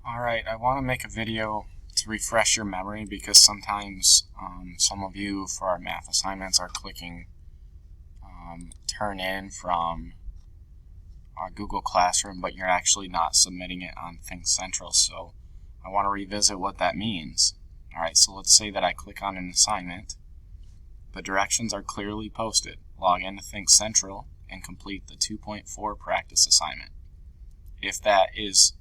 Alright, I want to make a video to refresh your memory because sometimes some of you for our math assignments are clicking turn in from our Google Classroom, but you're actually not submitting it on ThinkCentral. So I want to revisit what that means. Alright, so let's say that I click on an assignment. The directions are clearly posted. Log into ThinkCentral and complete the 2.4 practice assignment. If that is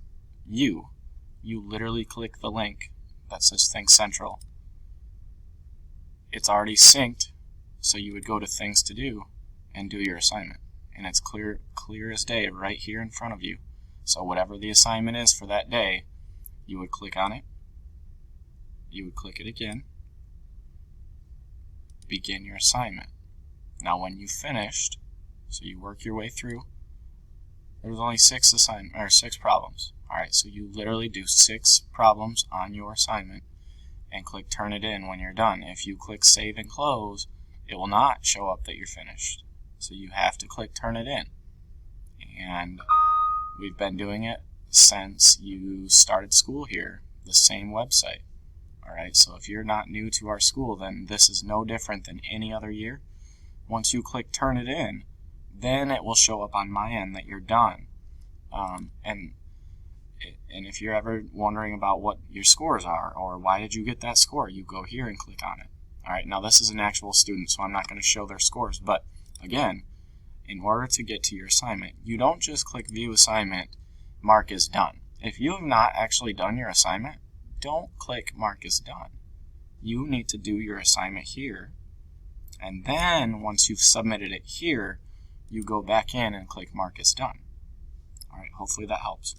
you literally click the link that says ThinkCentral. It's already synced, so you would go to Things to Do and do your assignment. And it's clear as day right here in front of you. So whatever the assignment is for that day, you would click on it. You would click it again. Begin your assignment. Now when you've finished, so you work your way through, there's only six problems. Alright, so you literally do 6 problems on your assignment and click turn it in when you're done. If you click save and close, it will not show up that you're finished. So you have to click turn it in. And we've been doing it since you started school here, the same website. Alright, so if you're not new to our school, then this is no different than any other year. Once you click turn it in, then it will show up on my end that you're done. And if you're ever wondering about what your scores are or why did you get that score, you go here and click on it. Alright, now this is an actual student, so I'm not going to show their scores. But again, in order to get to your assignment, you don't just click view assignment, mark as done. If you have not actually done your assignment, don't click mark as done. You need to do your assignment here. And then once you've submitted it here, you go back in and click mark as done. Alright, hopefully that helps.